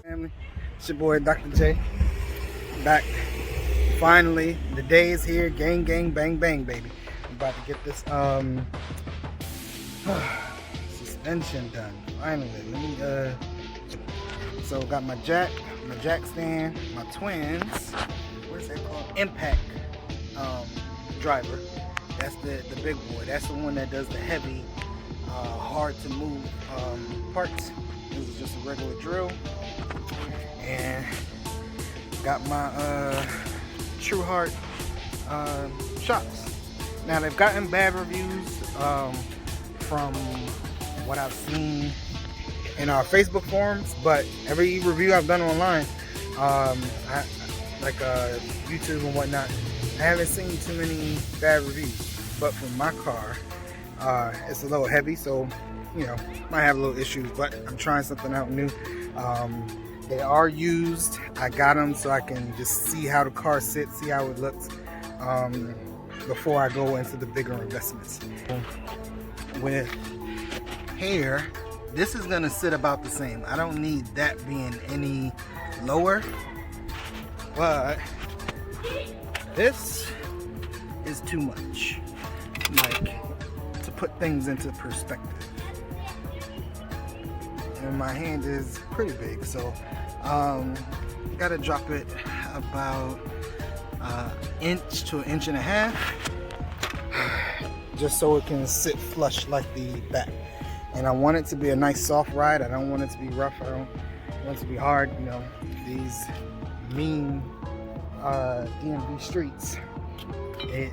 Family, it's your boy Dr. J, back. Finally, the day is here. Gang, gang, bang, bang, baby. I'm about to get this suspension done. Finally, let me so got my jack stand, my twins. What is that called? Impact driver. That's the big boy. That's the one that does the heavy, hard to move parts. This is just a regular drill. And got my Truhart shocks. Now they've gotten bad reviews from what I've seen in our Facebook forums, but every review I've done online, like YouTube and whatnot, I haven't seen too many bad reviews. But for my car, it's a little heavy, so you know, might have a little issues, but I'm trying something out new. They are used. I got them so I can just see how the car sits, see how it looks before I go into the bigger investments. With here, this is gonna sit about the same. I don't need that being any lower, but this is too much, like, to put things into perspective. And my hand is pretty big, so gotta drop it about inch to an inch and a half, just so it can sit flush like the back. And I want it to be a nice soft ride. I don't want it to be rough. I don't want it to be hard. You know, these mean DMV streets, it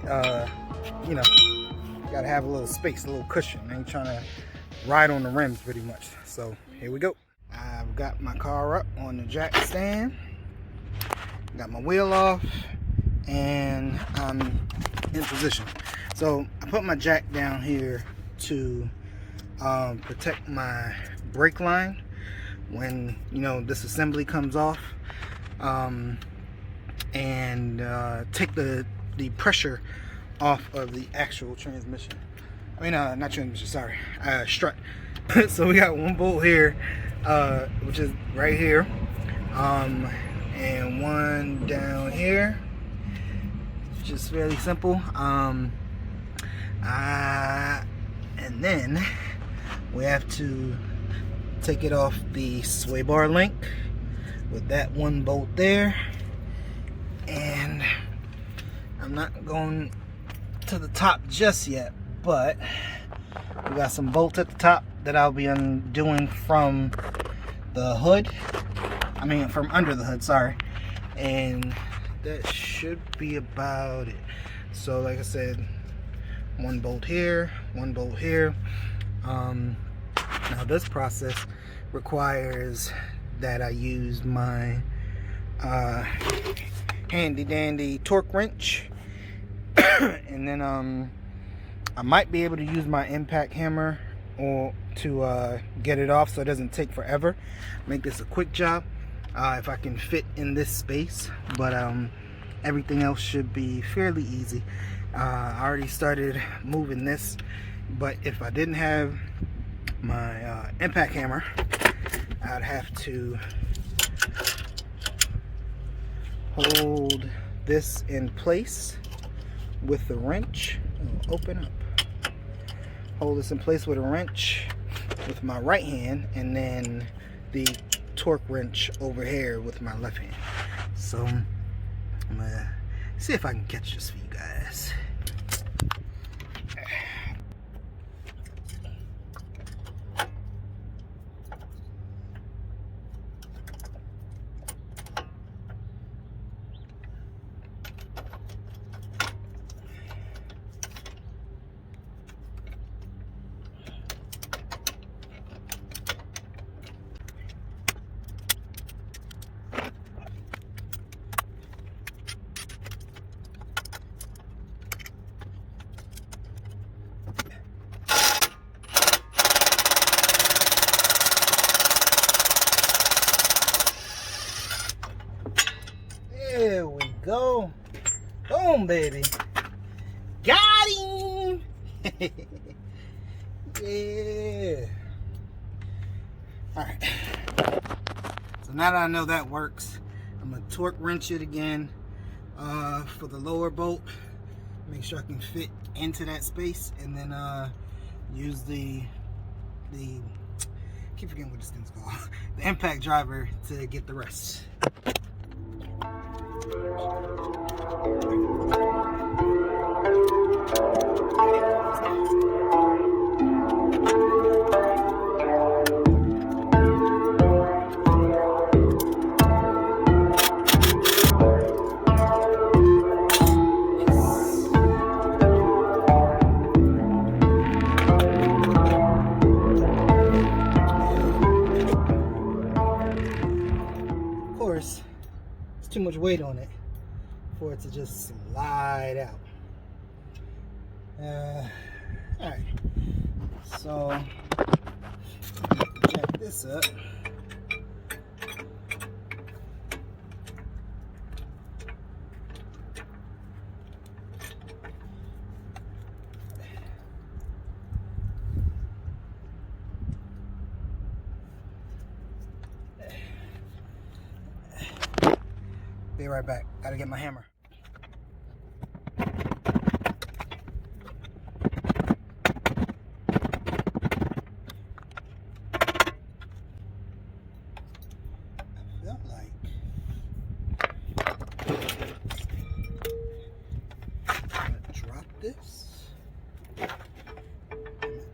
you know, gotta have a little space, a little cushion. I ain't trying to ride on the rims pretty much. So here we go. I've got my car up on the jack stand, got my wheel off, and I'm in position. So I put my jack down here to protect my brake line when, you know, this assembly comes off, and take the pressure off of the actual transmission. I mean, not transmission, sorry, strut. So we got one bolt here, which is right here, and one down here. Just really simple. And then we have to take it off the sway bar link with that one bolt there. And I'm not going to the top just yet, but we got some bolts at the top that I'll be undoing from the hood. I mean, from under the hood, sorry. And that should be about it. So like I said, one bolt here, one bolt here. Now this process requires that I use my handy dandy torque wrench. And then I might be able to use my impact hammer or to get it off so it doesn't take forever. Make this a quick job if I can fit in this space, but everything else should be fairly easy. I already started moving this, but if I didn't have my impact hammer, I'd have to hold this in place with the wrench. Open up. Hold this in place with a wrench with my right hand, and then the torque wrench over here with my left hand. So I'm gonna see if I can catch this for you guys. There we go. Boom, baby. Got him. Yeah. All right. So now that I know that works, I'm gonna torque wrench it again for the lower bolt. Make sure I can fit into that space, and then use the I keep forgetting what this thing's called, the impact driver, to get the rest. There's too much weight on it for it to just slide out. Alright, so jack this up. Be right back. Gotta get my hammer. I felt like I'm gonna drop this.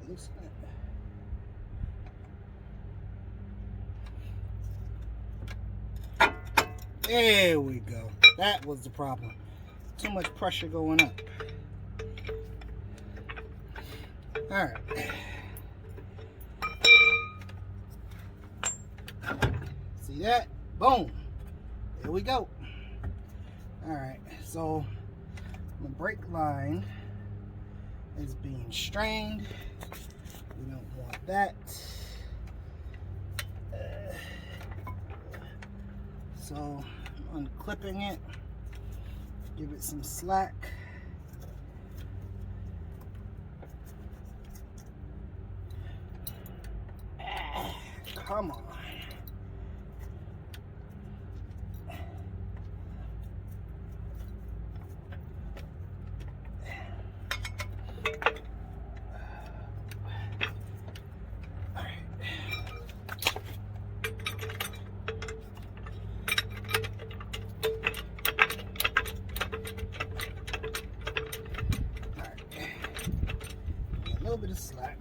Loosen it. There we go. That was the problem. Too much pressure going up. Alright. See that? Boom. There we go. Alright, so the brake line is being strained. We don't want that. So I'm unclipping it, give it some slack. Come on. A little bit of slack.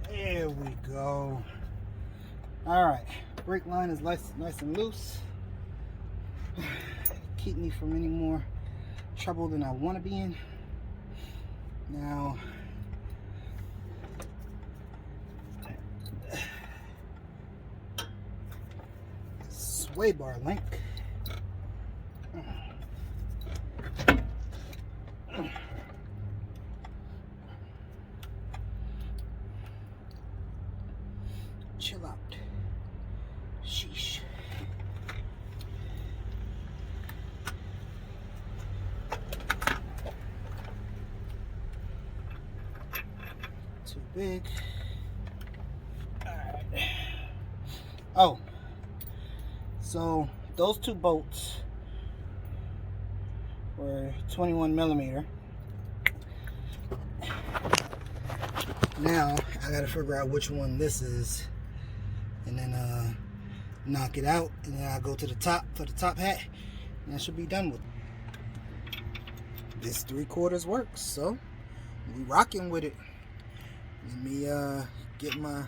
There we go. All right, brake line is nice and loose. Keep me from any more trouble than I want to be in. Now, sway bar link. Chill out. Sheesh. Too big. Alright. Oh. So those two bolts were 21 millimeter. Now I gotta figure out which one this is, and then knock it out, and then I'll go to the top for the top hat, and I should be done with it. This 3/4 works, so we rocking with it. Let me get my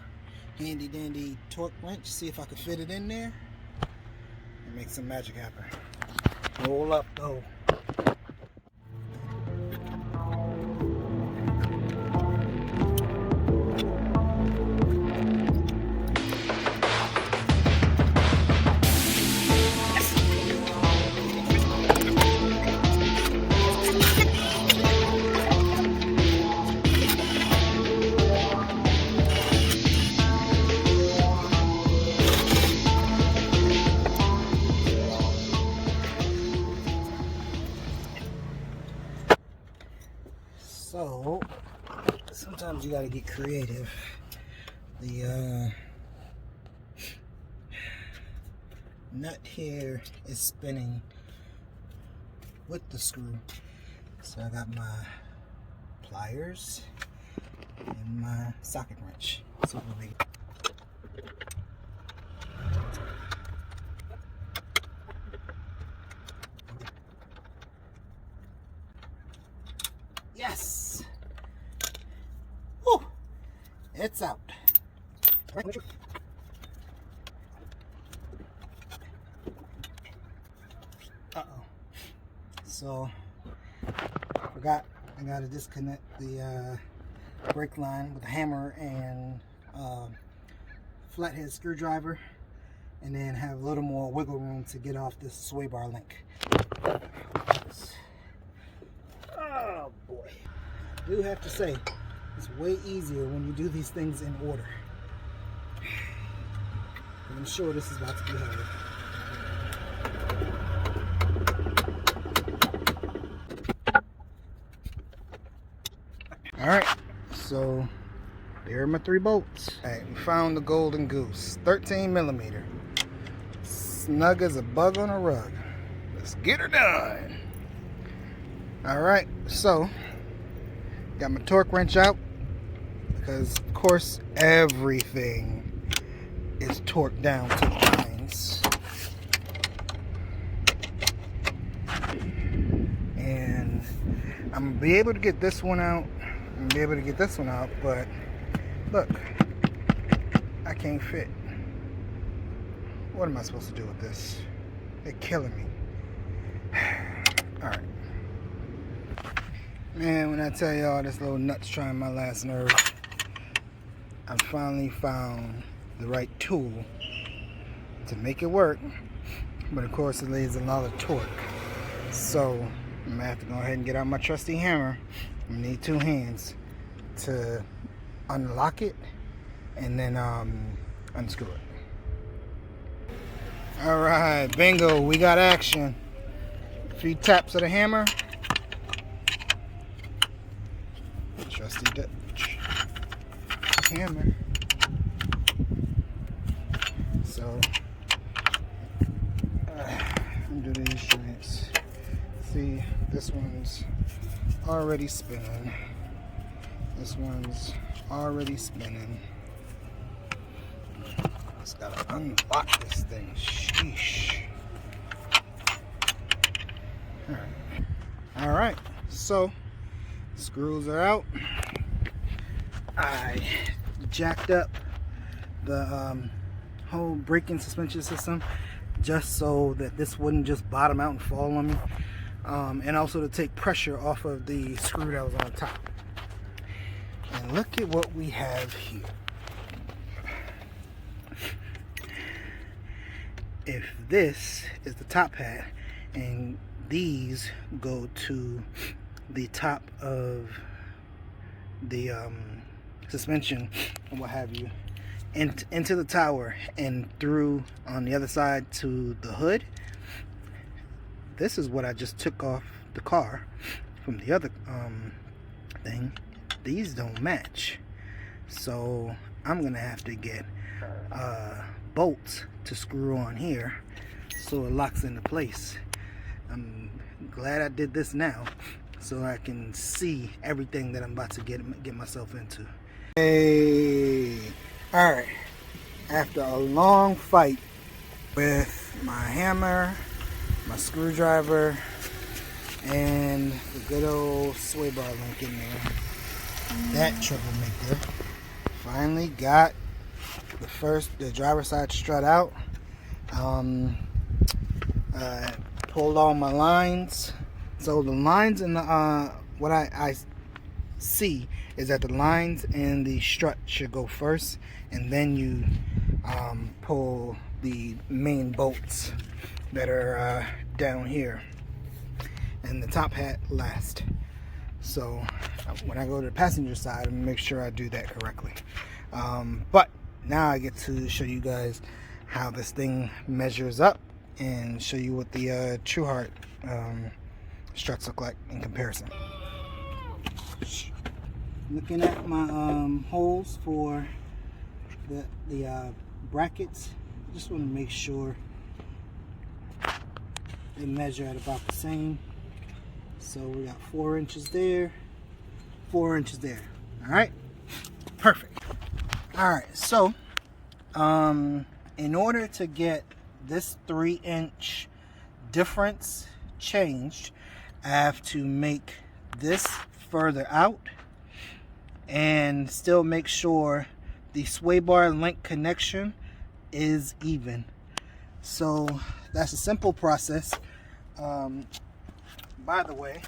handy dandy torque wrench, see if I can fit it in there and make some magic happen. Roll up though. Sometimes you gotta get creative. The nut here is spinning with the screw, so I got my pliers and my socket wrench. So we'll make yes! Woo! It's out. Uh-oh. So, forgot I gotta disconnect the brake line with a hammer and flathead screwdriver, and then have a little more wiggle room to get off this sway bar link. Oh boy. I do have to say, it's way easier when you do these things in order. I'm sure this is about to be hard. Alright, so there are my 3 bolts. Alright, we found the golden goose. 13 millimeter. Snug as a bug on a rug. Let's get her done. Alright, so got my torque wrench out, because of course everything is torqued down to the lines. And I'm gonna be able to get this one out. I'm gonna be able to get this one out, but look, I can't fit. What am I supposed to do with this? They're killing me. Alright. Man, when I tell y'all this little nut's trying my last nerve, I finally found the right tool to make it work. But of course it lays a lot of torque. So I'm gonna have to go ahead and get out my trusty hammer. I need 2 hands to unlock it and then unscrew it. Alright, bingo, we got action. A few taps of the hammer. Trusty Dutch hammer. So undo these joints. See, this one's already spinning. This one's already spinning. Just gotta unlock this thing. Sheesh. Alright, so screws are out. I jacked up the whole braking suspension system just so that this wouldn't just bottom out and fall on me, and also to take pressure off of the screw that was on top. And look at what we have here. If this is the top hat and these go to the top of the suspension and what have you, into the tower and through on the other side to the hood, this is what I just took off the car from the other thing. These don't match, so I'm gonna have to get bolts to screw on here so it locks into place. I'm glad I did this now so I can see everything that I'm about to get myself into. Hey, all right, after a long fight with my hammer, my screwdriver, and the good old sway bar link in there, that troublemaker, finally got the driver's side strut out. Pulled all my lines. So the lines in the what I see is that the lines in the strut should go first, and then you pull the main bolts that are down here, and the top hat last. So when I go to the passenger side, I'm gonna make sure I do that correctly. But now I get to show you guys how this thing measures up and show you what the Truhart struts look like in comparison. Looking at my holes for the brackets, just want to make sure they measure at about the same. So we got 4 inches there, 4 inches there. All right, perfect. All right, so in order to get this 3-inch difference changed, I have to make this further out and still make sure the sway bar link connection is even. So that's a simple process. By the way,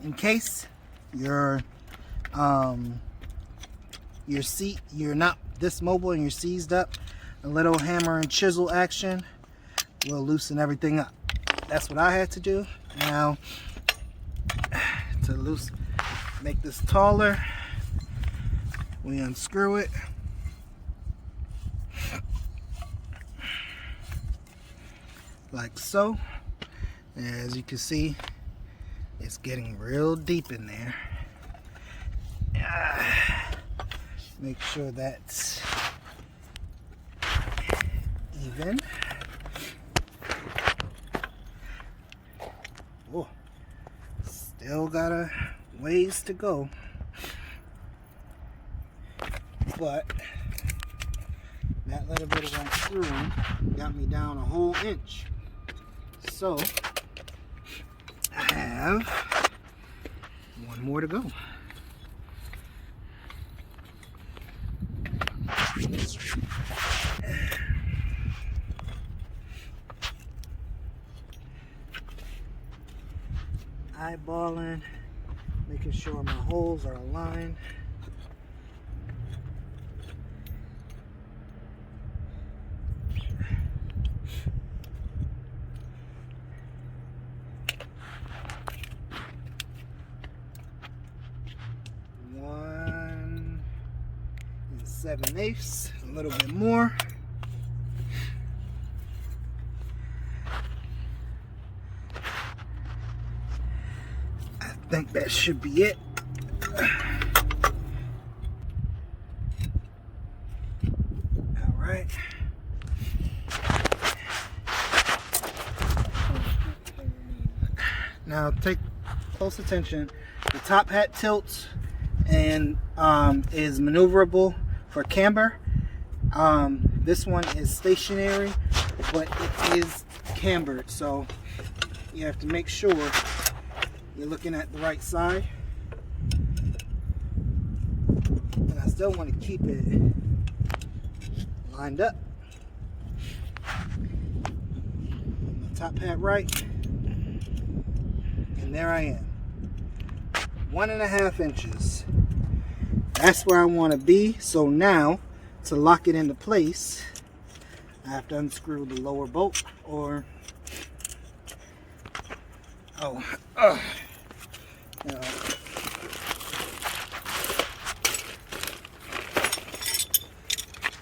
in case you're not this mobile and you're seized up, a little hammer and chisel action will loosen everything up. That's what I had to do. Now, to make this taller, we unscrew it. Like so. As you can see, it's getting real deep in there. Make sure that's even. Oh, still got a ways to go, but that little bit of unscrewing got me down a whole inch. So I have 1 more to go. Eyeballing, making sure my holes are aligned. One and 7/8, a little bit more. I think that should be it. All right. Now take close attention. The top hat tilts and is maneuverable for camber. This one is stationary, but it is cambered, so you have to make sure you're looking at the right side. And I still want to keep it lined up. My top hat right, and there I am. 1.5 inches. That's where I want to be. So now, to lock it into place, I have to unscrew the lower bolt, or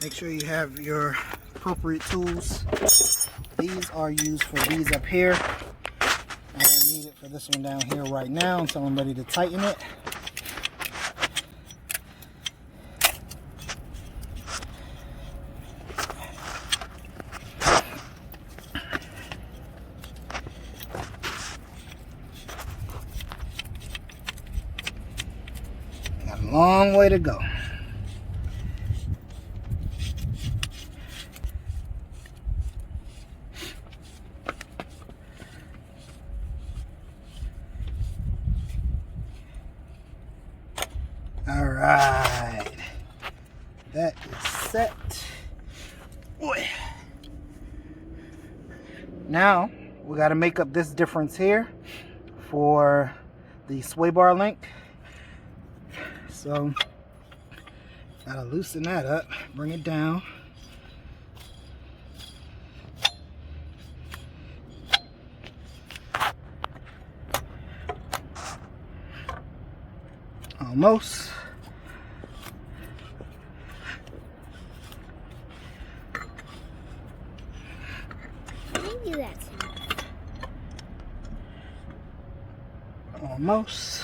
make sure you have your appropriate tools. These are used for these up here. I don't need it for this one down here right now until I'm ready to tighten it. Got a long way to go. All right, that is set. Boy. Now we got to make up this difference here for the sway bar link. So gotta loosen that up, bring it down. Almost. I do that. Almost.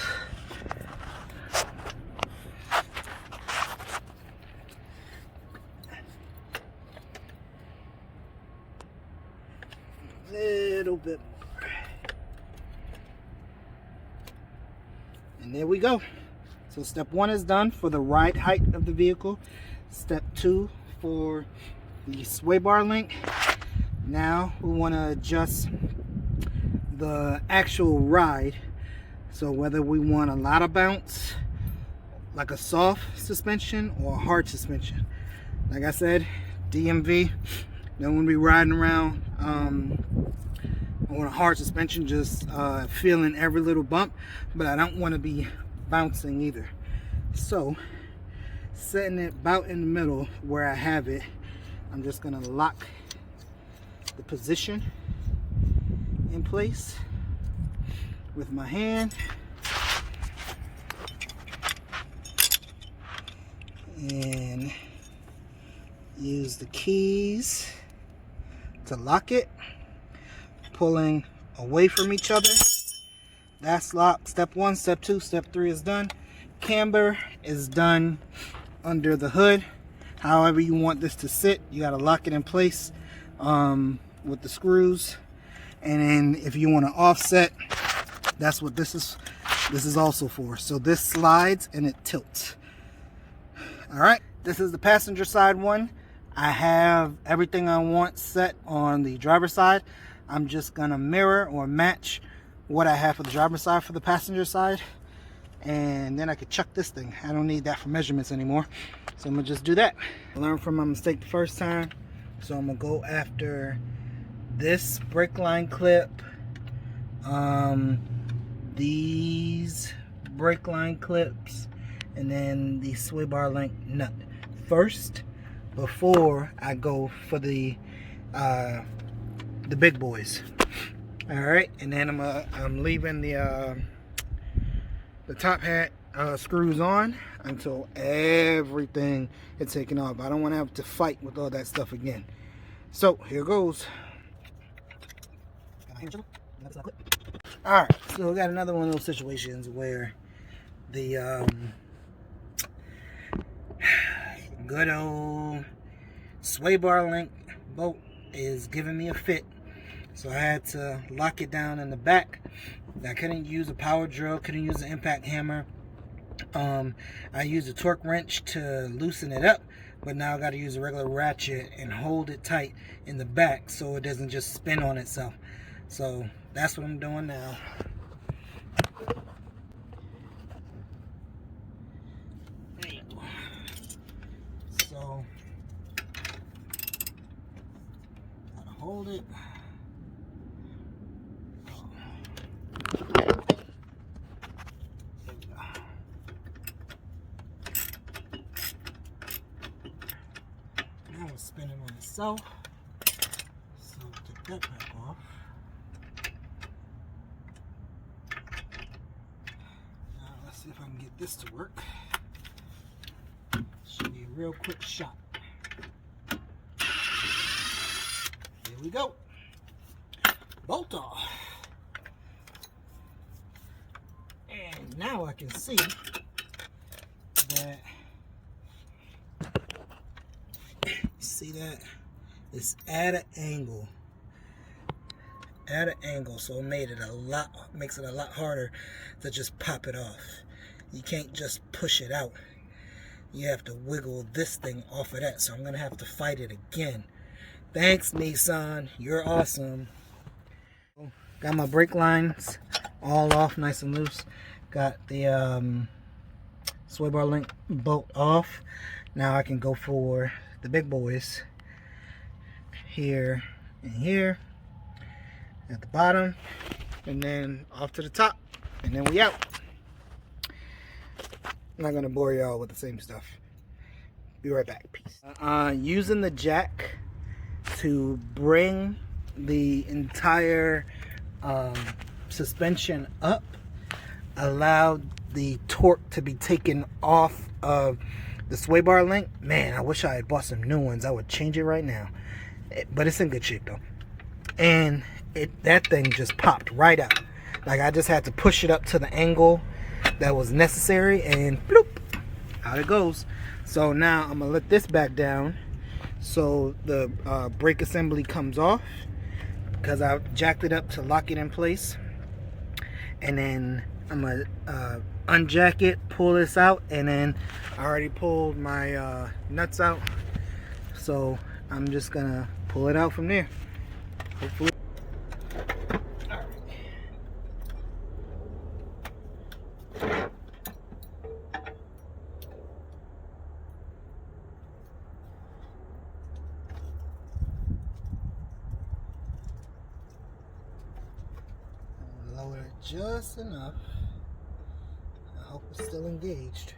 Little bit more. And there we go. So step 1 is done for the ride height of the vehicle. Step 2 for the sway bar length. Now we want to adjust the actual ride. So whether we want a lot of bounce, like a soft suspension, or a hard suspension. Like I said, DMV, don't want to be riding around on a hard suspension, just feeling every little bump, but I don't want to be bouncing either. So setting it about in the middle where I have it, I'm just gonna lock the position in place with my hand, and use the keys to lock it, pulling away from each other. That's locked. Step 1, step 2, step 3 is done. Camber is done under the hood. However you want this to sit, you got to lock it in place with the screws. And then if you want to offset, that's what this is also for. So this slides and it tilts. All right, this is the passenger side one. I have everything I want set on the driver's side. I'm just gonna mirror or match what I have for the driver's side for the passenger side, and then I could chuck this thing. I don't need that for measurements anymore, so I'm gonna just do that. I learned from my mistake the first time, so I'm gonna go after this brake line clip, these brake line clips, and then the sway bar length nut first before I go for the big boys. All right, and then I'm leaving the top hat screws on until everything is taken off. I don't want to have to fight with all that stuff again. So here goes. All right, so we got another one of those situations where the good old sway bar length bolt is giving me a fit, so I had to lock it down in the back. I couldn't use a power drill, couldn't use an impact hammer. I used a torque wrench to loosen it up, but now I got to use a regular ratchet and hold it tight in the back so it doesn't just spin on itself. So that's what I'm doing now. So gotta hold it. Now it's spinning on itself. So take that back off. Now let's see if I can get this to work. Should be a real quick shot. Here we go. Bolt off. And now I can see that, see that it's at an angle. At an angle, so it makes it a lot harder to just pop it off. You can't just push it out. You have to wiggle this thing off of that, so I'm gonna have to fight it again. Thanks, Nissan, you're awesome. Got my brake lines all off, nice and loose. Got the sway bar length bolt off. Now I can go for the big boys here and here at the bottom, and then off to the top, and then we out. I'm not gonna bore y'all with the same stuff. Be right back. Peace. Using the jack to bring the entire suspension up allowed the torque to be taken off of the sway bar link. Man, I wish I had bought some new ones. I would change it right now, but it's in good shape though. And that thing just popped right out. Like, I just had to push it up to the angle that was necessary, and bloop, out it goes. So now I'm gonna let this back down so the brake assembly comes off, because I jacked it up to lock it in place. And then I'm gonna unjack it, pull this out, and then I already pulled my nuts out, so I'm just gonna pull it out from there, hopefully. Lower it just enough. I hope it's still engaged.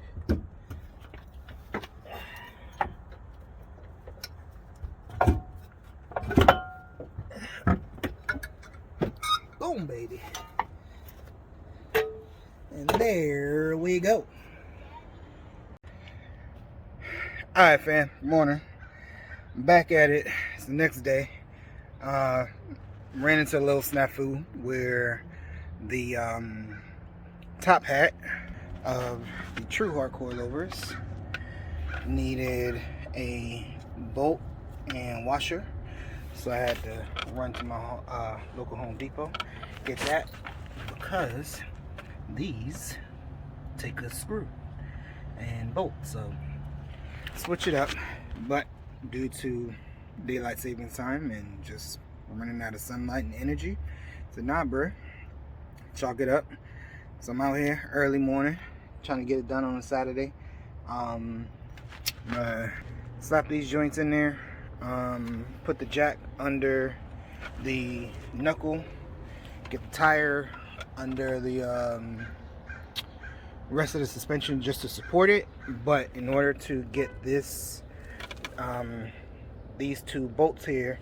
Boom, baby. And there we go. Alright, fam. Morning. I'm back at it. It's the next day. Ran into a little snafu where the top hat of the Truhart Coilovers needed a bolt and washer, so I had to run to my local Home Depot, get that, because these take a screw and bolt. So switch it up, but due to daylight savings time and just running out of sunlight and energy, so nah, bruh, chalk it up. So I'm out here early morning trying to get it done on a Saturday. Slap these joints in there, put the jack under the knuckle, get the tire under the rest of the suspension just to support it. But in order to get this these two bolts here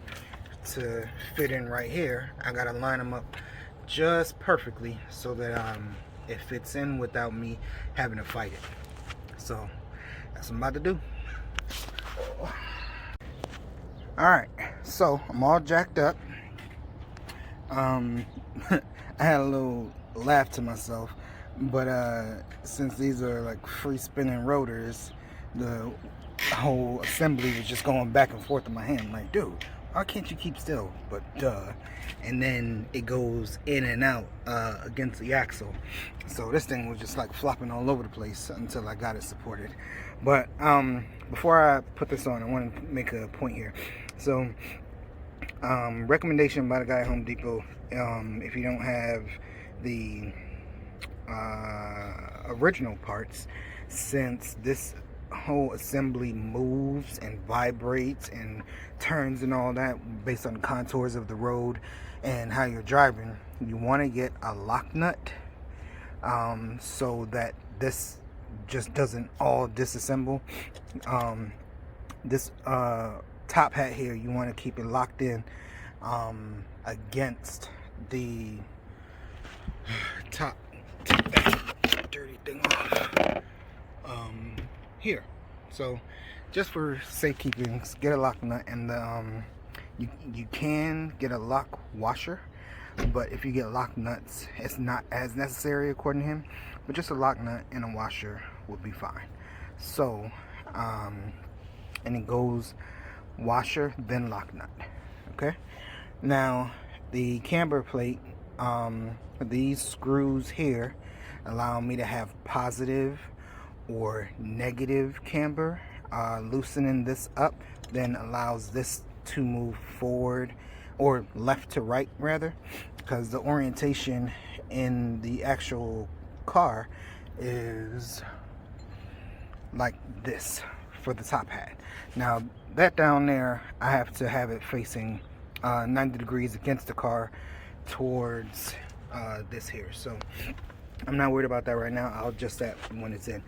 to fit in right here, I gotta line them up just perfectly so that it fits in without me having to fight it. So that's what I'm about to do. Alright, so I'm all jacked up. I had a little laugh to myself, but since these are like free spinning rotors, the whole assembly was just going back and forth in my hand. Like, dude, why can't you keep still? But duh. And then it goes in and out against the axle. So this thing was just like flopping all over the place until I got it supported. But before I put this on, I want to make a point here. So recommendation by the guy at Home Depot, if you don't have the original parts, since this whole assembly moves and vibrates and turns and all that based on the contours of the road and how you're driving, you want to get a lock nut so that this just doesn't all disassemble. This top hat here, you want to keep it locked in against the top. Take that dirty thing off here. So just for safekeeping, get a lock nut, and you can get a lock washer, but if you get lock nuts, it's not as necessary according to him. But just a lock nut and a washer would be fine. So and it goes washer then lock nut. Okay, now the camber plate, these screws here allow me to have positive or negative camber. Loosening this up then allows this to move forward, or left to right rather, because the orientation in the actual car is like this for the top hat. Now that down there, I have to have it facing 90 degrees against the car towards this here. So I'm not worried about that right now. I'll adjust that when it's in.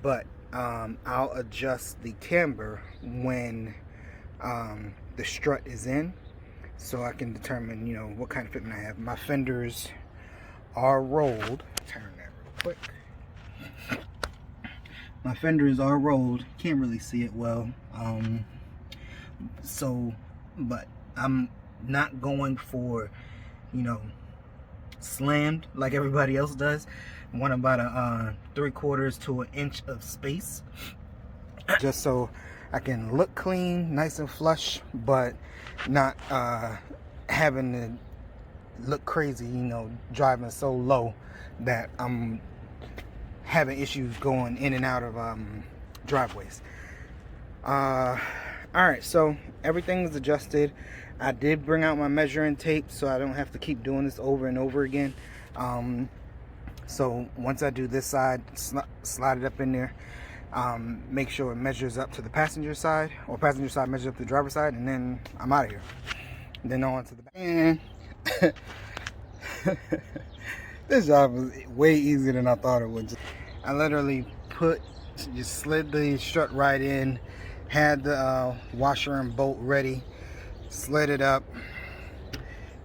But I'll adjust the camber when the strut is in, so I can determine, you know, what kind of fitment I have. My fenders are rolled. Turn that real quick. My fenders are rolled. Can't really see it well. But I'm not going for, you know, slammed like everybody else does. I want about a 3/4 to an inch of space, just so I can look clean, nice and flush, but not having to look crazy, you know, driving so low that I'm having issues going in and out of driveways. Alright, so everything is adjusted. I did bring out my measuring tape so I don't have to keep doing this over and over again. So once I do this side, slide it up in there, make sure it measures up to the passenger side, or passenger side measures up to the driver's side, and then I'm out of here. And then on to the back. And this job was way easier than I thought it would. I literally just slid the strut right in, had the washer and bolt ready, slid it up,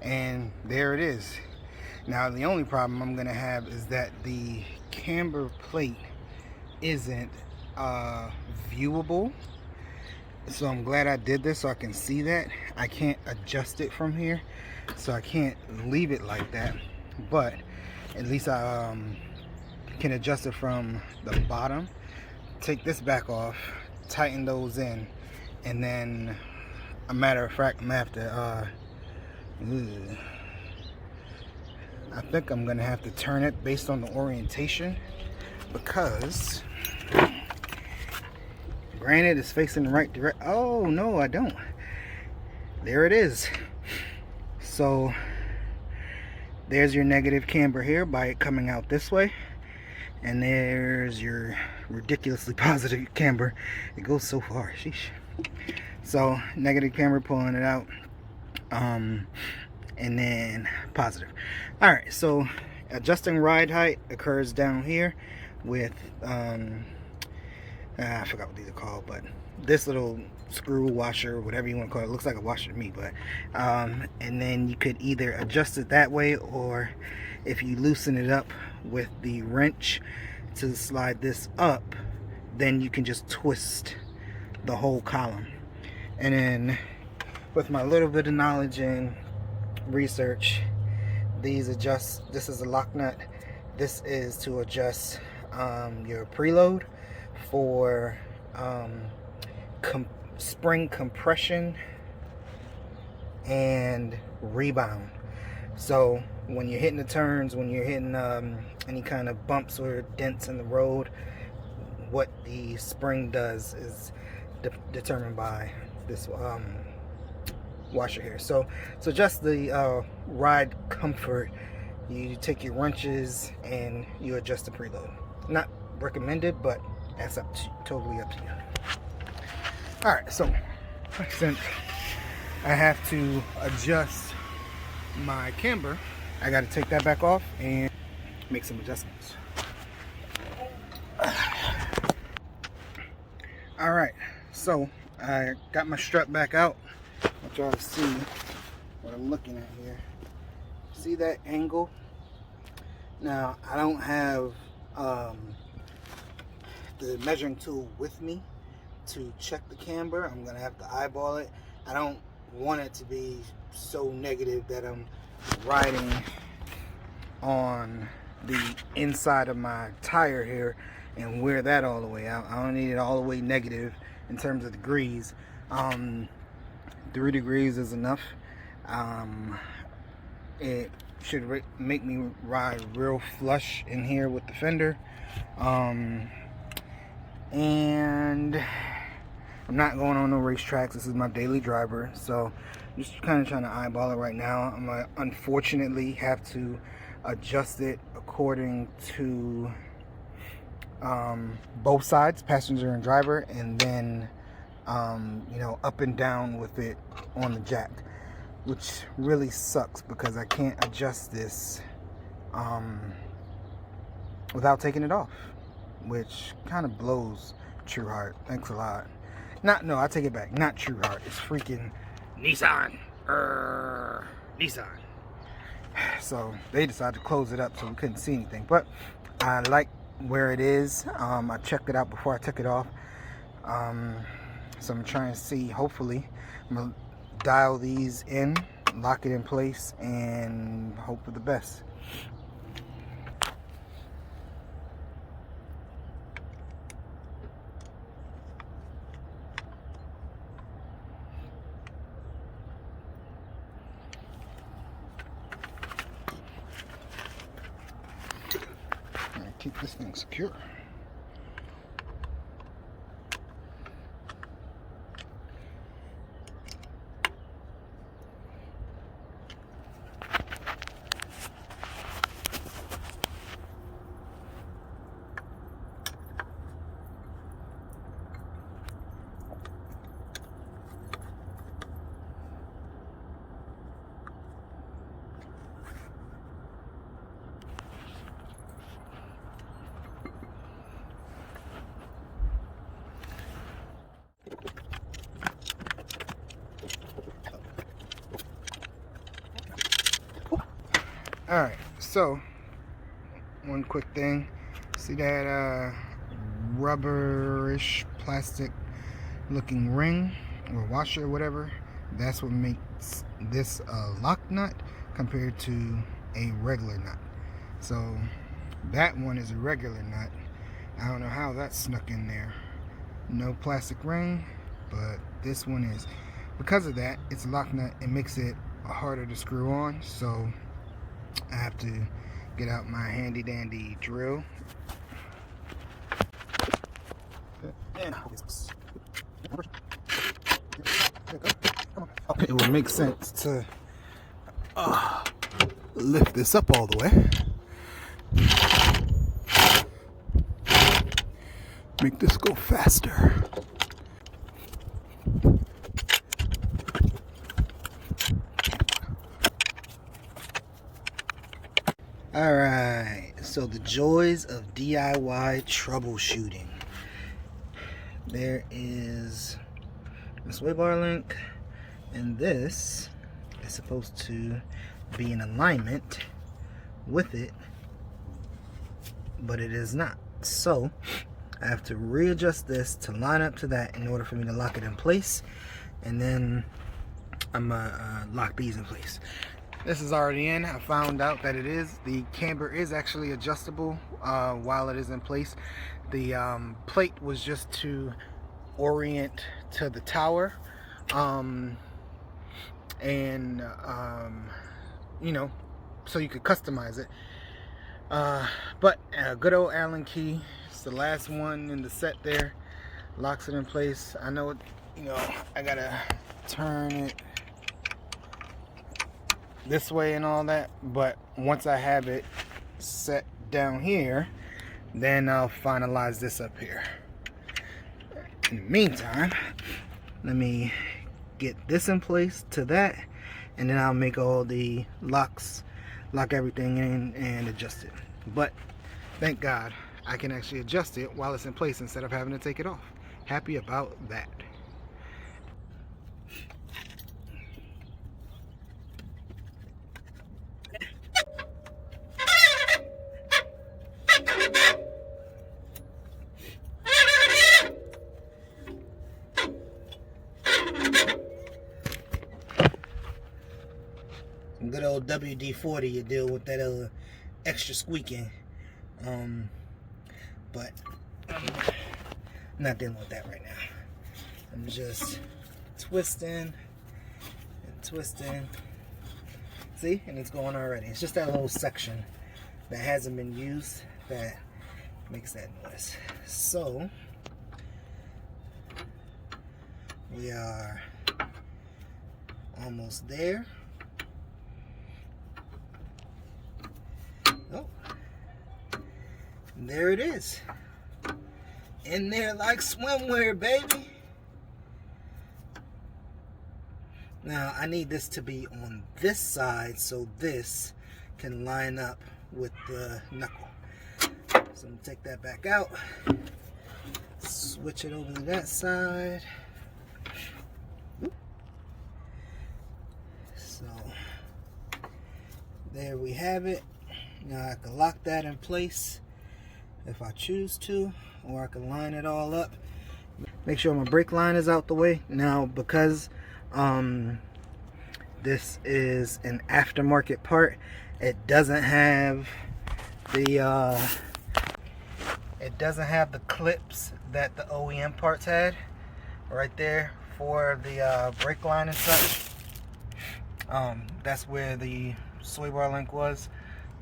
and there it is. Now the only problem I'm gonna have is that the camber plate isn't viewable, so I'm glad I did this so I can see that. I can't adjust it from here, so I can't leave it like that, but at least I can adjust it from the bottom. Take this back off, tighten those in, and then, a matter of fact, I'm gonna have to I think I'm gonna have to turn it based on the orientation, because granted it's facing the right direction. Oh no, I don't. There it is. So there's your negative camber here by it coming out this way, and there's your ridiculously positive camber. It goes so far, sheesh. So negative camber pulling it out, and then positive. All right, so adjusting ride height occurs down here with I forgot what these are called, but this little screw washer, whatever you want to call it, looks like a washer to me, but and then you could either adjust it that way, or if you loosen it up with the wrench to slide this up, then you can just twist the whole column. And then with my little bit of knowledge and research, these adjust. This is a lock nut. This is to adjust your preload for spring compression and rebound. So when you're hitting the turns, when you're hitting any kind of bumps or dents in the road, what the spring does is determined by this washer here. So just the ride comfort, you take your wrenches and you adjust the preload. Not recommended, but that's totally up to you. All right, so since I have to adjust my camber, I got to take that back off and make some adjustments. All right, so I got my strut back out. I want y'all to see what I'm looking at here. See that angle? Now, I don't have the measuring tool with me to check the camber. I'm gonna have to eyeball it. I don't want it to be so negative that I'm riding on the inside of my tire here and wear that all the way out. I don't need it all the way negative in terms of degrees. 3 degrees is enough. It should make me ride real flush in here with the fender. And I'm not going on no racetracks. This is my daily driver, so I'm just kind of trying to eyeball it right now. I'm gonna unfortunately have to adjust it according to both sides, passenger and driver, and then you know, up and down with it on the jack, which really sucks because I can't adjust this without taking it off, which kind of blows Truhart. Thanks a lot. No, I take it back. Not Truhart. It's freaking Nissan. Nissan. So they decided to close it up so we couldn't see anything. But I like where it is. I checked it out before I took it off. So I'm trying to see, hopefully, I'm going to dial these in, lock it in place, and hope for the best. Keep this thing secure. Alright, so one quick thing. See that rubberish plastic looking ring or washer or whatever? That's what makes this a lock nut compared to a regular nut. So that one is a regular nut. I don't know how that snuck in there. No plastic ring, but this one is. Because of that, it's a lock nut. It makes it harder to screw on, so I have to get out my handy dandy drill. And it will make sense to lift this up all the way. Make this go faster. Alright, so the joys of DIY troubleshooting. There is this sway bar link, and this is supposed to be in alignment with it, but it is not. So I have to readjust this to line up to that in order for me to lock it in place, and then I'm gonna lock these in place. This is already in. I found out that it is. The camber is actually adjustable while it is in place. The plate was just to orient to the tower, you know, so you could customize it. But a good old Allen key. It's the last one in the set there. Locks it in place. I know it, you know, I gotta turn it this way and all that, but once I have it set down here, then I'll finalize this up here. In the meantime, let me get this in place to that, and then I'll make all the locks, lock everything in and adjust it. But thank God I can actually adjust it while it's in place instead of having to take it off. Happy about that. Good old WD-40, you deal with that extra squeaking, but I'm not dealing with that right now. I'm just twisting and twisting. See, and it's going already. It's just that little section that hasn't been used that makes that noise. So we are almost there. Oh, there it is. In there like swimwear, baby. Now I need this to be on this side so this can line up with the knuckle. So I'm gonna take that back out, switch it over to that side. So there we have it. Now I can lock that in place if I choose to, or I can line it all up. Make sure my brake line is out the way. Now because this is an aftermarket part, It doesn't have the clips that the OEM parts had right there for the brake line and such. That's where the sway bar link was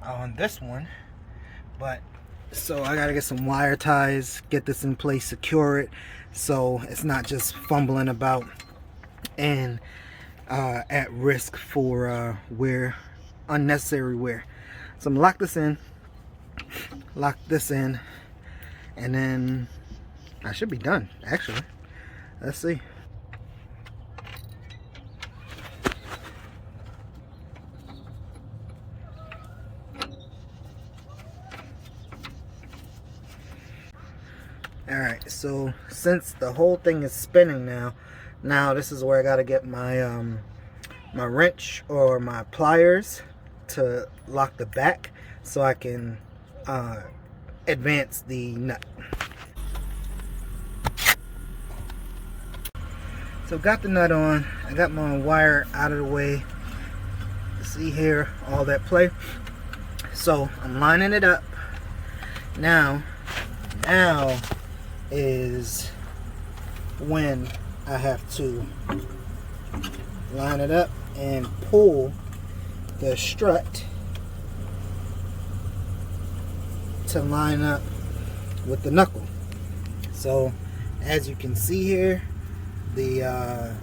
on this one. But so I gotta get some wire ties, get this in place, secure it so it's not just fumbling about and at risk for unnecessary wear. So I'm gonna lock this in, and then I should be done actually. Let's see. Alright, so since the whole thing is spinning now this is where I gotta get my my wrench or my pliers to lock the back so I can advance the nut. So got the nut on, I got my wire out of the way. See here, all that play. So I'm lining it up. Now is when I have to line it up and pull the strut to line up with the knuckle. So as you can see here, the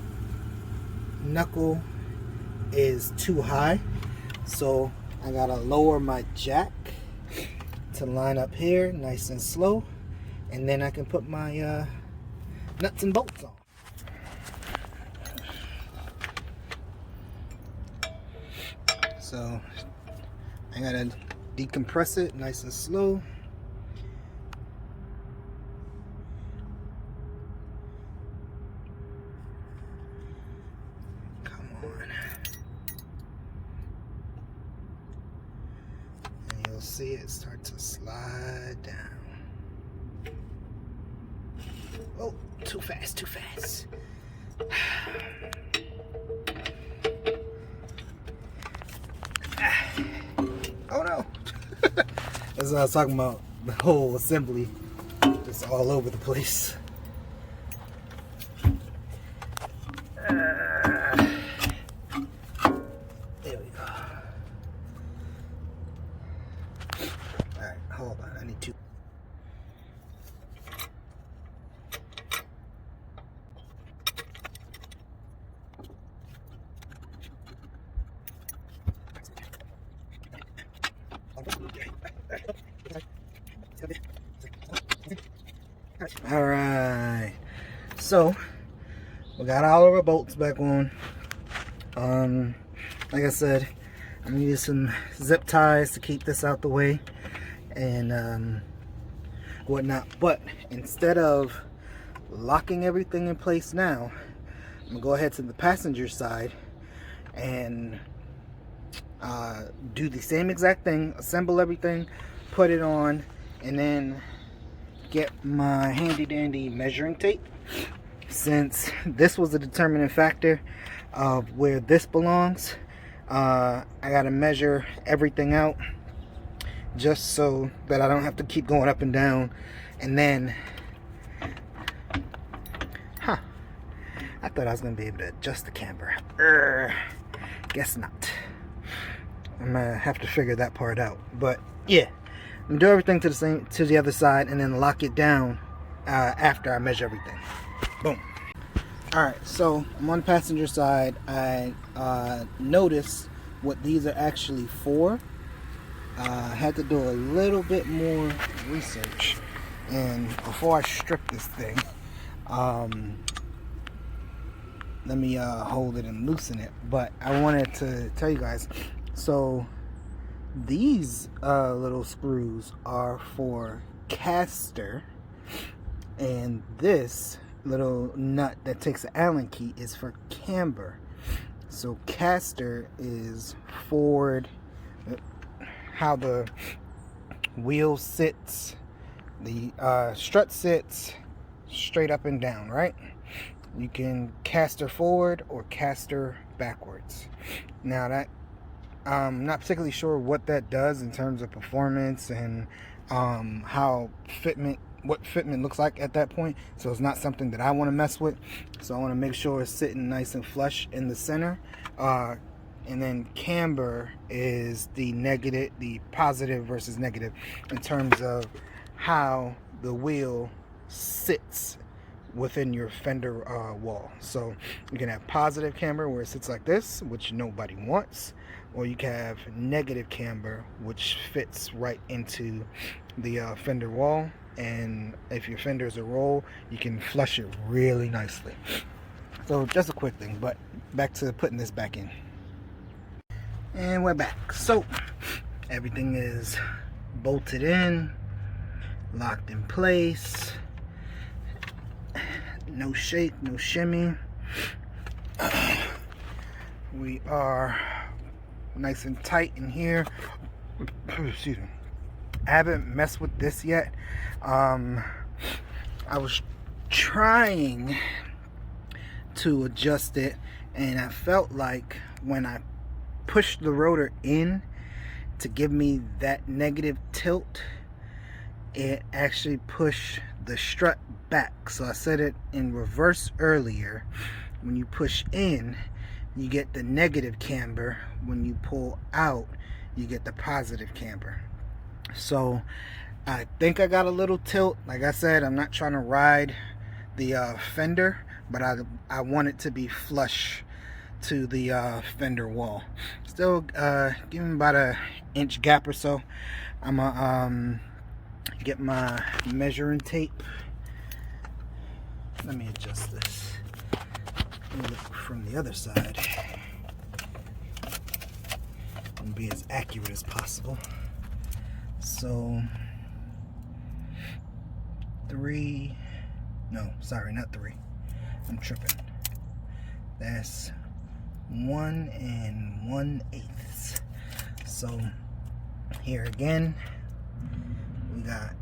knuckle is too high, so I gotta lower my jack to line up here nice and slow, and then I can put my nuts and bolts on. So I gotta decompress it nice and slow. Come on. And you'll see it start to slide down. Oh, too fast, too fast. Oh no. That's what I was talking about. The whole assembly just all over the place. There we go. Alright, hold on. I need to. Alright, so we got all of our bolts back on. Like I said, I'm gonna use some zip ties to keep this out the way and whatnot. But instead of locking everything in place now, I'm gonna go ahead to the passenger side and do the same exact thing, assemble everything, put it on, and then get my handy dandy measuring tape, since this was a determining factor of where this belongs. I gotta measure everything out just so that I don't have to keep going up and down. And then I thought I was gonna be able to adjust the camber. Guess not. I'm gonna have to figure that part out. But yeah, I'm gonna do everything to the other side and then lock it down after I measure everything. Boom. Alright, so I'm on the passenger side. I noticed what these are actually for. I had to do a little bit more research, and before I strip this thing, let me hold it and loosen it. But I wanted to tell you guys, so these little screws are for caster, and this little nut that takes the Allen key is for camber. So caster is forward, how the wheel sits, the strut sits straight up and down, right? You can caster forward or caster backwards. Now that Not particularly sure what that does in terms of performance and what fitment looks like at that point. So it's not something that I want to mess with. So I want to make sure it's sitting nice and flush in the center. And then camber is the positive versus negative in terms of how the wheel sits within your fender wall. So you can have positive camber where it sits like this, which nobody wants, or you can have negative camber which fits right into the fender wall. And if your fender is a roll, you can flush it really nicely. So just a quick thing, but back to putting this back in. And we're back. So everything is bolted in, locked in place, no shake, no shimmy. We are nice and tight in here. Excuse me. I haven't messed with this yet. I was trying to adjust it, and I felt like when I pushed the rotor in to give me that negative tilt, it actually pushed the strut back. So I said it in reverse earlier. When you push in, you get the negative camber. When you pull out, you get the positive camber. So I think I got a little tilt. Like I said, I'm not trying to ride the fender, but I want it to be flush to the fender wall. Still give me about an inch gap or so. I'm gonna get my measuring tape. Let me adjust this. Let me look from the other side and be as accurate as possible. So 3, no, sorry, not 3. I'm tripping. That's 1 1/8. So here again, we got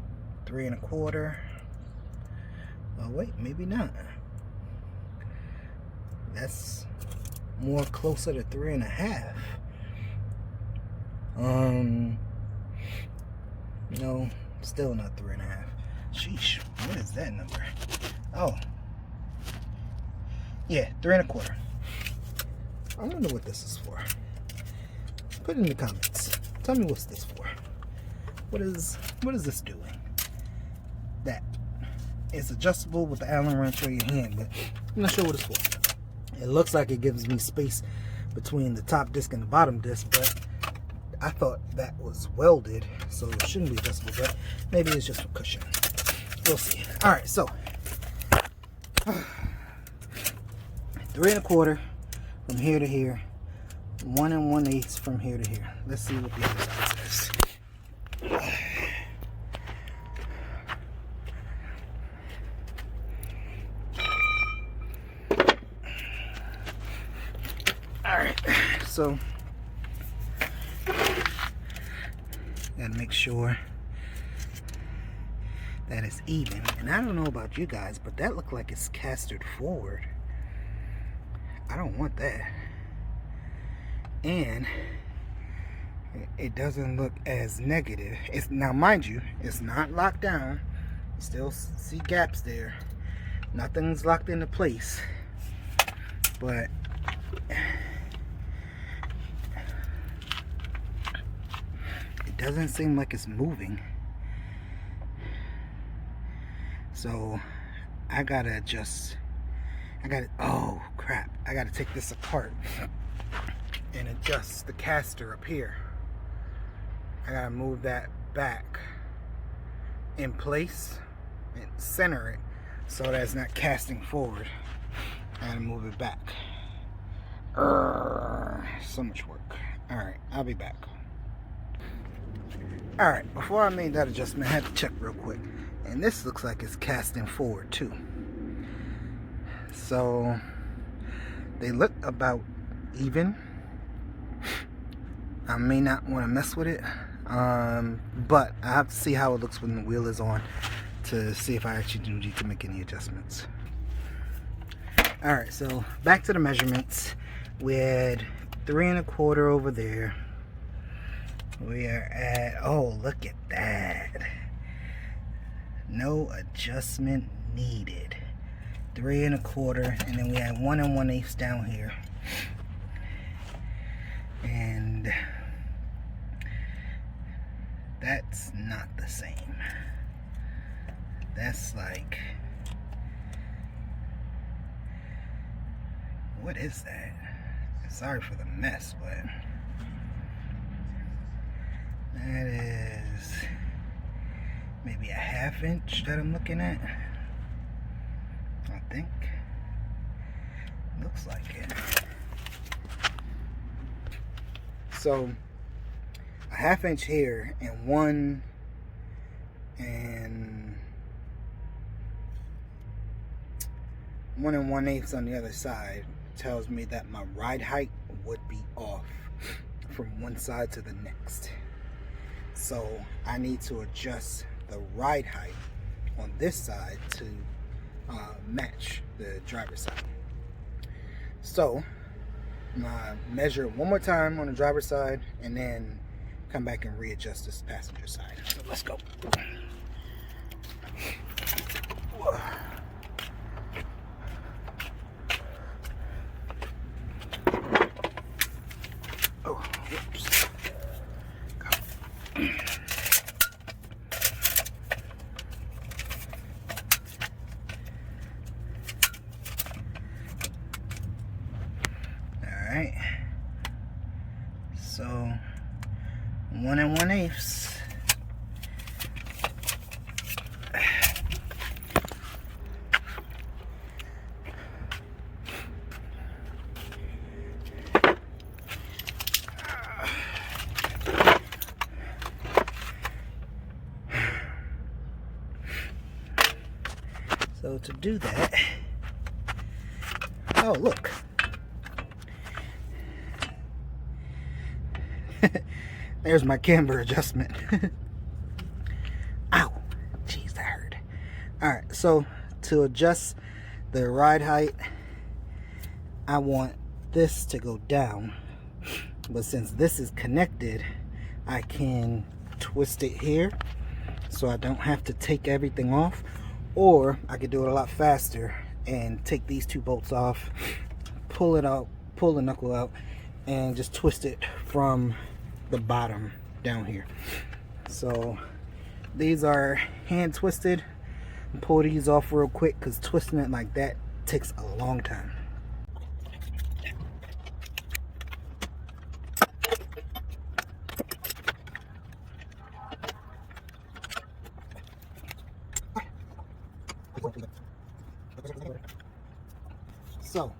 3 1/4. Oh wait, maybe not. That's more closer to 3 1/2. No, still not 3 1/2. Sheesh, what is that number? Oh, yeah, 3 1/4. I wonder what this is for. Put it in the comments. Tell me what's this for. What is this doing? That it's adjustable with the Allen wrench or your hand, but I'm not sure what it's for. It looks like it gives me space between the top disc and the bottom disc, but I thought that was welded, so it shouldn't be adjustable, but maybe it's just for cushion. We'll see. All right, so 3 1/4 from here to here, 1 1/8 from here to here. Let's see what the other side says. All right, so gotta make sure that it's even. And I don't know about you guys, but that looked like it's castered forward. I don't want that. And it doesn't look as negative. It's, now mind you, it's not locked down. You still see gaps there. Nothing's locked into place. But it doesn't seem like it's moving. So I gotta adjust. Oh crap, I gotta take this apart and adjust the caster up here. I gotta move that back in place and center it so that it's not casting forward. I gotta move it back. So much work. Alright, I'll be back. Alright, before I made that adjustment, I had to check real quick. And this looks like it's casting forward too. So they look about even. I may not want to mess with it, but I have to see how it looks when the wheel is on to see if I actually do need to make any adjustments. Alright, so back to the measurements. We had 3 1/4 over there, We are at, oh, look at that. No adjustment needed. 3 1/4, and then we have 1 1/8 down here. And that's not the same. That's like, what is that? Sorry for the mess, but that is maybe a 1/2 inch that I'm looking at. I think. Looks like it. So a 1/2 inch here and 1 1/8 on the other side tells me that my ride height would be off from one side to the next. So I need to adjust the ride height on this side to match the driver's side. So I'm gonna measure one more time on the driver's side and then come back and readjust this passenger side. So let's go. Oh, whoops. Alright. So 1 1/8. So to do that, oh look, there's my camber adjustment. Ow, jeez, that hurt. Alright, so to adjust the ride height, I want this to go down, but since this is connected, I can twist it here so I don't have to take everything off. Or I could do it a lot faster and take these 2 bolts off, pull it out, pull the knuckle out, and just twist it from the bottom down here. So these are hand twisted. Pull these off real quick because twisting it like that takes a long time. So,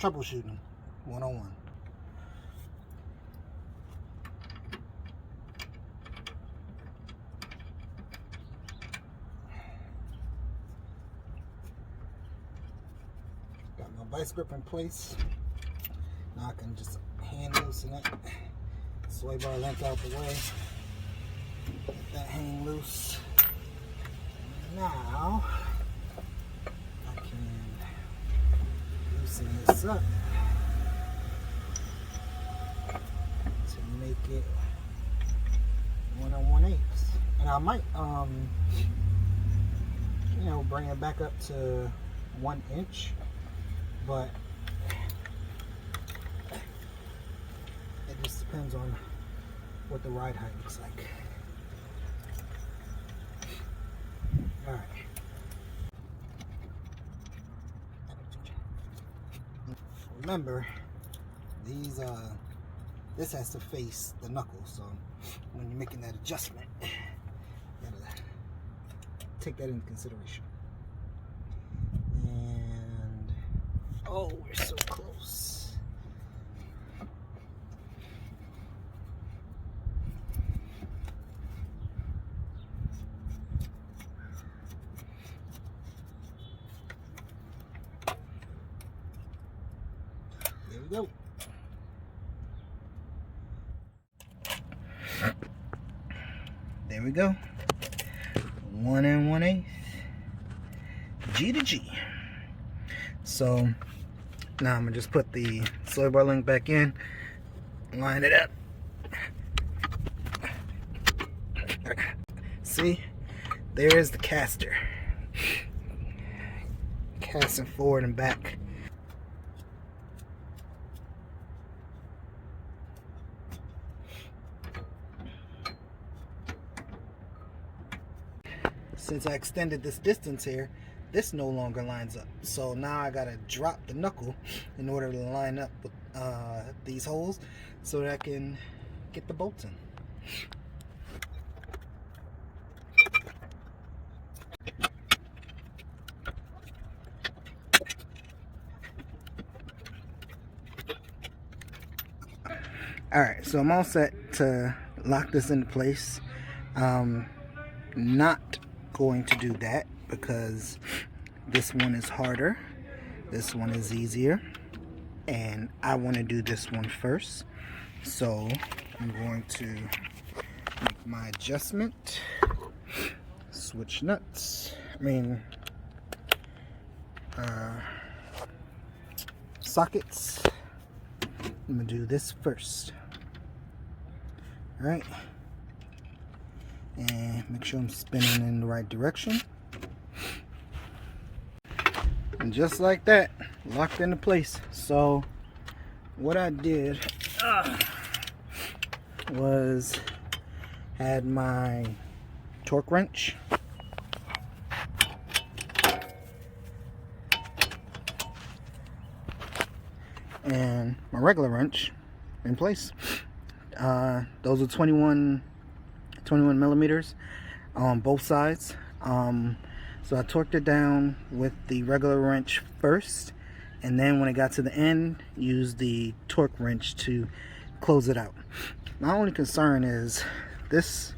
troubleshooting 101. Got my vice grip in place. Now I can just hand loosen it. Sway bar length out the way. Let that hang loose. Now I can loosen this up to make it 1 1/8. And I might you know, bring it back up to 1 inch, but it just depends on what the ride height looks like. Alright. Remember, these this has to face the knuckle, so when you're making that adjustment, you gotta take that into consideration. And oh, we're so close. There we go. There we go. 1 1/8. G to G. So now I'm gonna just put the sway bar link back in, line it up, See, there's the caster. Casting forward and back. Since I extended this distance here, this no longer lines up. So now I gotta drop the knuckle in order to line up with these holes so that I can get the bolts in. Alright, so I'm all set to lock this into place. Not going to do that because this one is harder, this one is easier, and I want to do this one first. So I'm going to make my adjustment, switch nuts, sockets. I'm gonna do this first. Alright, and make sure I'm spinning in the right direction. And just like that, locked into place. So what I did was had my torque wrench, and my regular wrench in place. Those are 21 millimeters on both sides. So I torqued it down with the regular wrench first, and then when it got to the end, used the torque wrench to close it out. My only concern is this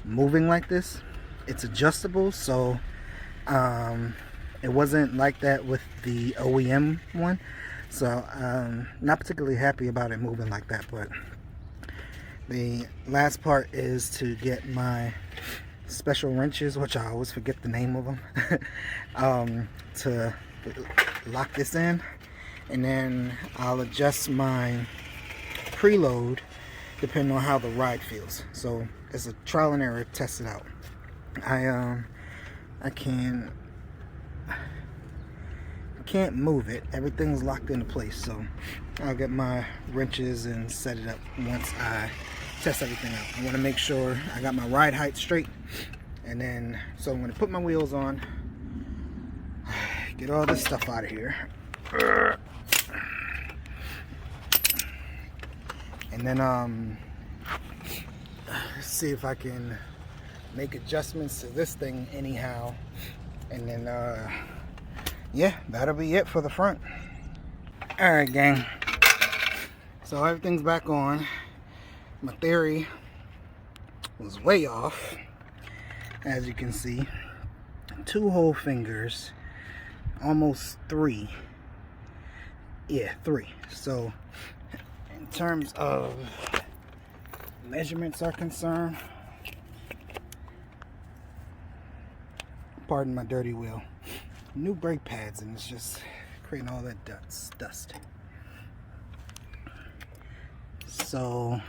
moving like this. It's adjustable, so it wasn't like that with the OEM one. So not particularly happy about it moving like that. But the last part is to get my special wrenches, which I always forget the name of them, to lock this in, and then I'll adjust my preload depending on how the ride feels. So it's a trial and error, test it out. I can't move it, everything's locked into place, so I'll get my wrenches and set it up once I test everything out. I want to make sure I got my ride height straight, and then so I'm going to put my wheels on, get all this stuff out of here, and then see if I can make adjustments to this thing anyhow, and then yeah, that'll be it for the front. Alright, gang, so everything's back on. My theory was way off, as you can see. 2 whole fingers, almost 3. Yeah, 3. So in terms of measurements are concerned, pardon my dirty wheel, new brake pads, and it's just creating all that dust. So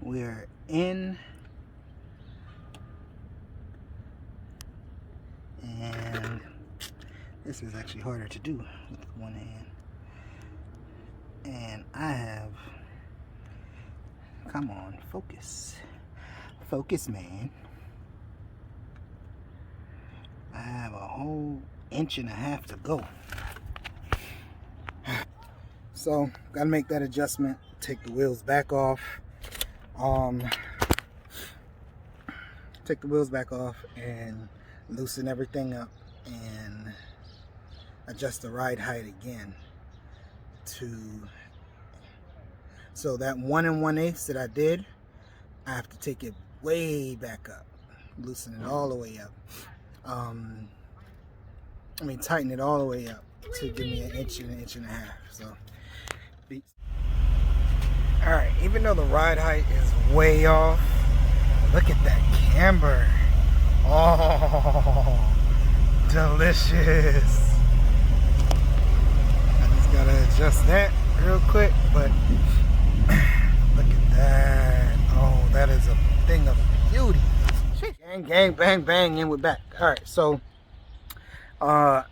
we're in, and this is actually harder to do with one hand, and I have, come on, focus, man, I have a whole 1.5 inches to go. So gotta make that adjustment, take the wheels back off, and loosen everything up and adjust the ride height again so that 1 1/8 that I did, I have to take it way back up, loosen it all the way up, tighten it all the way up to give me 1 inch and 1.5 inches. So alright, even though the ride height is way off, look at that camber. Oh, delicious. I just gotta adjust that. real quick, but look at that. Oh, that is a thing of beauty. Gang, gang, bang, bang, and we're back. All right, so the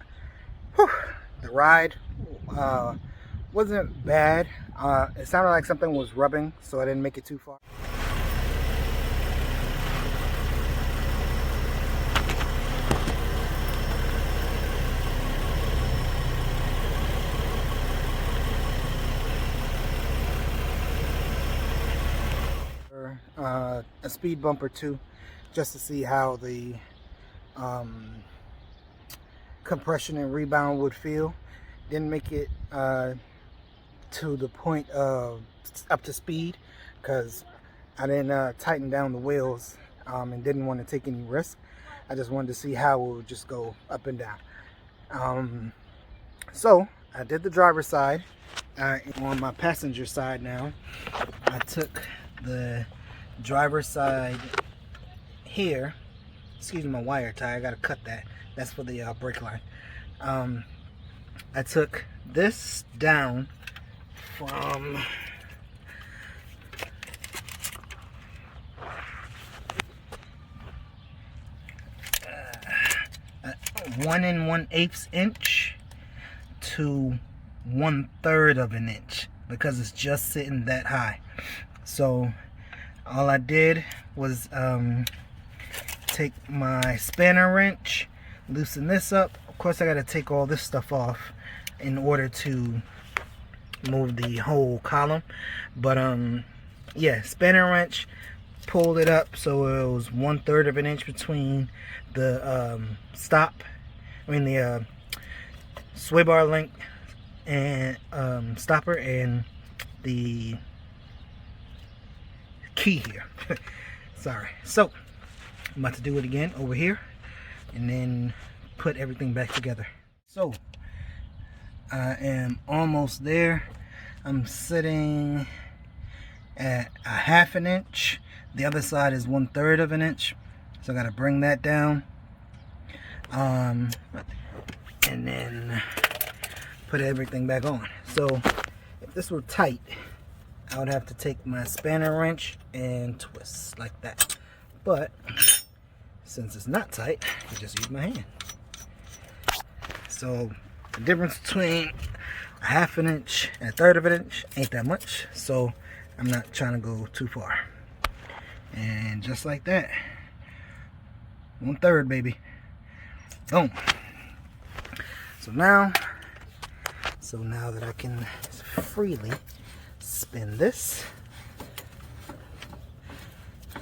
ride wasn't bad. It sounded like something was rubbing, so I didn't make it too far. A speed bump or two, just to see how the compression and rebound would feel. Didn't make it to the point of up to speed because I didn't tighten down the wheels and didn't want to take any risk. I just wanted to see how it would just go up and down. So I did the driver's side. On my passenger side now, I took the driver's side here. Excuse my wire tie, I gotta cut that. That's for the brake line. I took this down from 1 1/8 inch to 1/3 of an inch because it's just sitting that high. So all I did was take my spanner wrench, loosen this up. Of course I got to take all this stuff off in order to move the whole column, but yeah, spanner wrench, pulled it up so it was 1/3 of an inch between the the sway bar link and stopper and the key here. Sorry. So I'm about to do it again over here and then put everything back together. So I am almost there. I'm sitting at 1/2 inch. The other side is 1/3 of an inch, so I got to bring that down and then put everything back on. So if this were tight, I would have to take my spanner wrench and twist like that, but since it's not tight, I just use my hand. So the difference between 1/2 inch and 1/3 of an inch ain't that much, so I'm not trying to go too far. And just like that, 1/3, baby. Boom. So now that I can freely spin this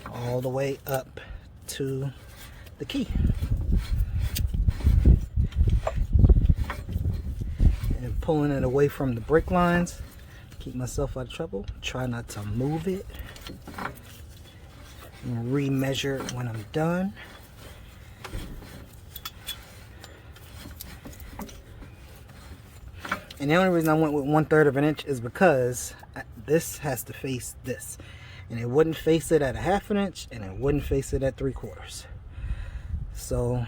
all the way up to the key. And pulling it away from the brake lines, keep myself out of trouble. Try not to move it. And remeasure it when I'm done. And the only reason I went with 1/3 of an inch is because this has to face this. And it wouldn't face it at 1/2 inch, and it wouldn't face it at 3/4. So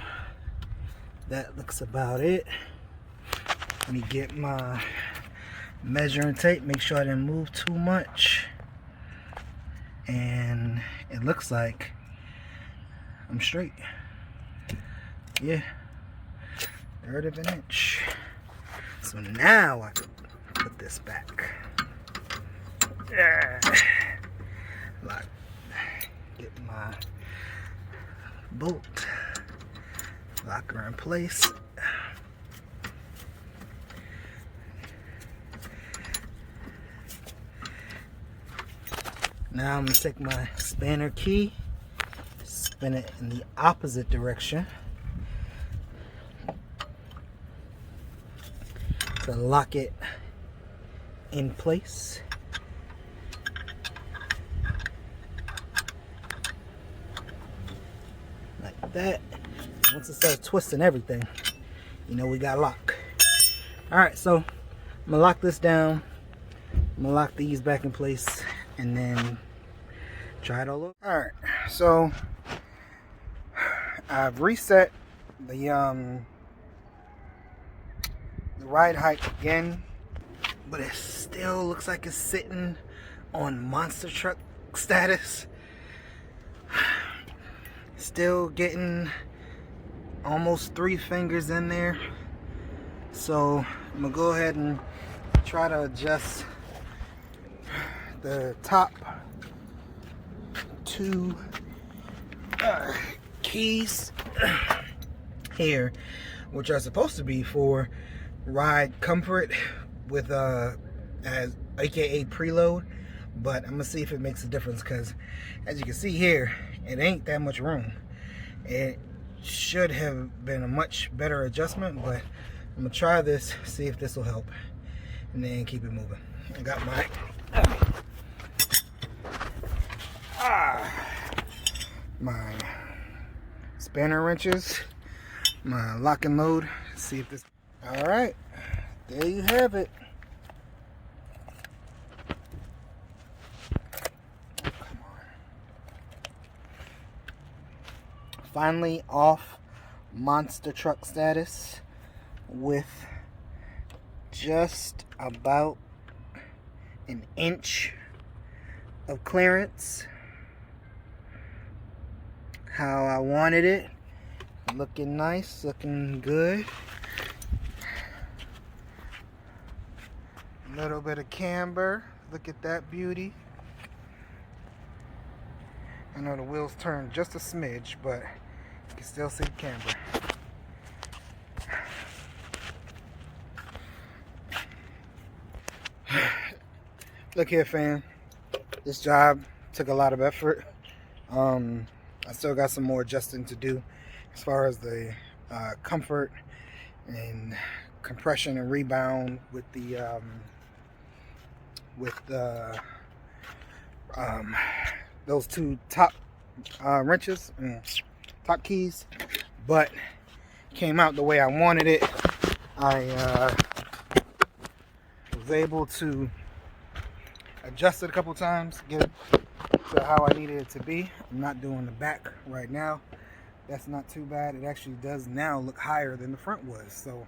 that looks about it. Let me get my measuring tape, make sure I didn't move too much. And it looks like I'm straight. Yeah, 1/3 of an inch. So now I can put this back. Yeah. Get my bolt, lock her in place. Now I'm going to take my spanner key, spin it in the opposite direction to lock it in place. Like that. Once it starts twisting everything, you know we got lock. Alright, so I'm going to lock this down. I'm going to lock these back in place and then try it all over. Alright, so I've reset the ride height again. but it still looks like it's sitting on monster truck status. Still getting almost 3 fingers in there. So I'm gonna go ahead and try to adjust the top 2 keys here, which are supposed to be for ride comfort with as aka preload, but I'm gonna see if it makes a difference, because as you can see here, it ain't that much room. It should have been a much better adjustment, but I'm gonna try this, see if this will help, and then keep it moving. I got my spanner wrenches, my lock and load. See if this. All right, there you have it. Come on. Finally off monster truck status with just about an inch of clearance. How I wanted it. Looking nice, looking good. A little bit of camber. Look at that beauty. I know the wheels turn just a smidge, but you can still see the camber. Look here, fam. This job took a lot of effort. I still got some more adjusting to do as far as the comfort and compression and rebound with the those 2 top wrenches, top keys, but came out the way I wanted it. I was able to adjust it a couple times, get it to how I needed it to be. I'm not doing the back right now. That's not too bad. It actually does now look higher than the front was, so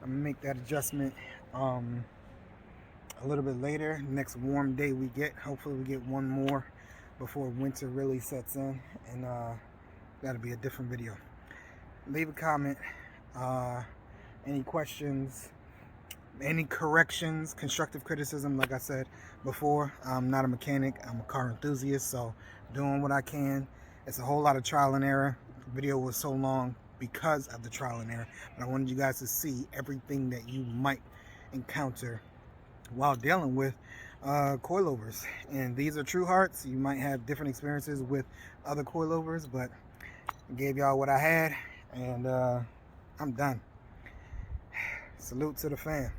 I'm gonna make that adjustment a little bit later. Next warm day we get, hopefully we get one more before winter really sets in, and that'll be a different video. Leave a comment, any questions, any corrections, constructive criticism. Like I said before, I'm not a mechanic, I'm a car enthusiast, so doing what I can. It's a whole lot of trial and error. The video was so long because of the trial and error, but I wanted you guys to see everything that you might encounter while dealing with coilovers. And these are Truharts. You might have different experiences with other coilovers, but I gave y'all what I had, and I'm done. Salute to the fam.